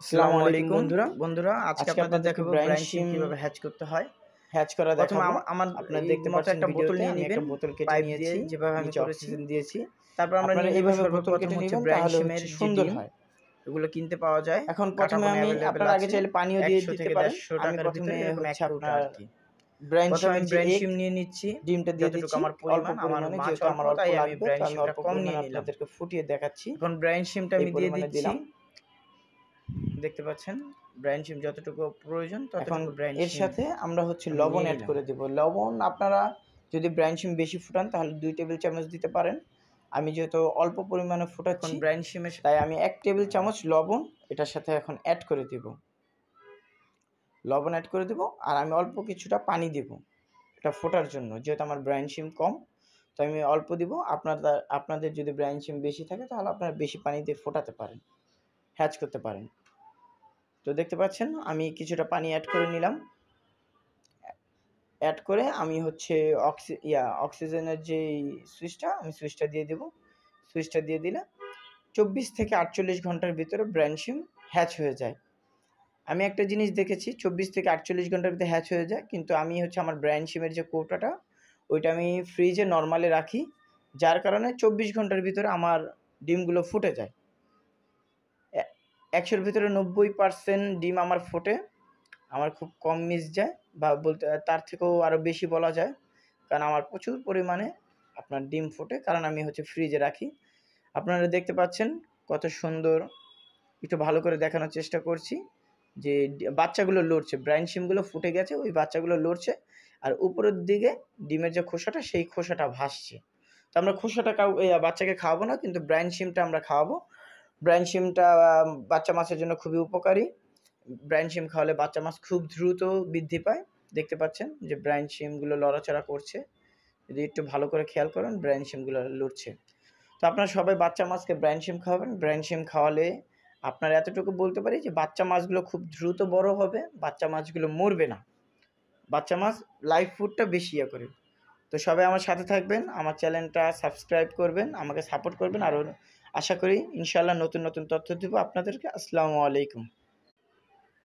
আসসালামু আলাইকুম বন্ধুরা। বন্ধুরা আজকে আজকে আপনাদের আপনাদেরকে দেখাবো ব্রাইন ব্রাইন শিম শিম কিভাবে হ্যাচ করতে হয়। হ্যাচ করা প্রথমে দেখাবো। আমার আপনারা এই দেখতে মতো পাচ্ছেন একটা বোতল ভিডিওতে নিয়ে আমি নেবেন, একটা বোতল কেটে পাইপ দিয়ে নিয়েছি, যেভাবে আমি নিচে করেছি। অক্সিজেন দিয়েছি। তারপর আমরা আপনারা নিয়ে নেব এইভাবে বোতল সর্বপ্রথম কেটে হচ্ছে নেবেন, ব্রাইন তাহলে শিমের হচ্ছে যে সুন্দর ডিম, হয়। এগুলো কিনতে পাওয়া যায়। এখন কাটা প্রথমে বোনা আমি অ্যাভেলেবেল আপনারা আগে আছে। চাইলে পানিও দিয়ে 100 দিতে থেকে পারেন। 150 আমি টাকার প্রথমে ভিতরে এরকম 1 হচ্ছে কৌটা আপনার আর কি। ব্রাইন প্রথমে শিমের আমি যে ব্রাইন এগ শিম নিয়ে নিচ্ছি, ডিমটা দিয়ে যতটুকু দিচ্ছি আমার অল্প পরিমাণ, আমার পরিমাণে, মাছ যেহেতু অল্প আমার অল্প তাই আমি লাগবে, তো ব্রাইন আমি শিমটা অল্প কম নিয়ে পরিমাণে নিলাম। আপনাদেরকে ফুটিয়ে দেখাচ্ছি। এখন ব্রাইন শিমটা এই আমি দিয়ে পরিমাণে দিচ্ছি, দিলাম। দেখতে পাচ্ছেন ব্রাইন শিম যতটুকু প্রয়োজন এখন ততটুকু ব্রাইন এর শিম সাথে আমরা হচ্ছে আমি লবণ নিয়ে অ্যাড নিলাম। করে দেব। লবণ আপনারা যদি ব্রাইন শিম বেশি ফুটান তাহলে 2 টেবিল চামচ দিতে পারেন। আমি যেহেতু অল্প পরিমাণে এখন ফুটাচ্ছি, ব্রাইন শিমের তাই আমি 1 টেবিল চামচ লবণ এটার সাথে এখন অ্যাড করে দেব। লবণ অ্যাড করে দেব আর আমি অল্প কিছুটা পানি দেব এটা ফোটার জন্য। যেহেতু আমার ব্রাইন শিম কম, তো আমি অল্প দিব। আপনাদের যদি ব্রাইন শিম বেশি থাকে তাহলে আপনারা বেশি পানি দিয়ে ফোটাতে পারেন, হ্যাচ করতে পারেন। তো দেখতে পাচ্ছেন আমি কিছুটা পানি অ্যাড করে নিলাম। অ্যাড করে আমি হচ্ছে অক্সিজেনের যেই সুইচটা দিয়ে দেব। সুইচটা দিয়ে দিলে 24 থেকে 48 ঘন্টার ভিতরে ব্রাইন শিম হ্যাচ হয়ে যায়। আমি একটা জিনিস দেখেছি 24 থেকে 48 ঘন্টার ভিতরে হ্যাচ হয়ে যায়, কিন্তু আমি হচ্ছে আমার ব্রাইন শিমের যে কৌটাটা ওইটা আমি ফ্রিজে নরমালে রাখি, যার কারণে 24 ঘন্টার ভিতরে আমার ডিমগুলো ফুটে যায়। 100-র ভিতরে 90% ডিম আমার ফোটে। আমার খুব কম মিস যায়, বা বলতে তার থেকেও আরও বেশি বলা যায়, কারণ আমার প্রচুর পরিমাণে আপনার ডিম ফোটে, কারণ আমি হচ্ছে ফ্রিজে রাখি। আপনারা দেখতে পাচ্ছেন কত সুন্দর, একটু ভালো করে দেখানোর চেষ্টা করছি যে বাচ্চাগুলো লড়ছে, ব্রাইন শিমগুলো ফুটে গেছে, ওই বাচ্চাগুলো লড়ছে, আর উপরের দিকে ডিমের যে খোসাটা সেই খোসাটা ভাসছে। তো আমরা খোসাটা বাচ্চাকে খাওয়াবো না, কিন্তু ব্রাইন শিমটা আমরা খাওয়াবো। ব্রাইন শিমটা বাচ্চা মাছের জন্য খুবই উপকারী। ব্রাইন শিম খাওয়ালে বাচ্চা মাছ খুব দ্রুত বৃদ্ধি পায়। দেখতে পাচ্ছেন যে ব্রাইন শিমগুলো লড়াচড়া করছে, যদি একটু ভালো করে খেয়াল করেন ব্রাইন শিমগুলো লড়ছে। তো আপনারা সবাই বাচ্চা মাছকে ব্রাইন শিম খাওয়াবেন। ব্রাইন শিম খাওয়ালে আপনার এতটুকু বলতে পারি যে বাচ্চা মাছগুলো খুব দ্রুত বড় হবে, বাচ্চা মাছগুলো মরবে না, বাচ্চা মাছ লাইভ ফুডটা বেশি করে। তো সবাই আমার সাথে থাকবেন, আমার চ্যানেলটা সাবস্ক্রাইব করবেন, আমাকে সাপোর্ট করবেন। আরও আশা করি ইনশাআল্লাহ নতুন নতুন তথ্য দেবো আপনাদেরকে। আসসালামু আলাইকুম।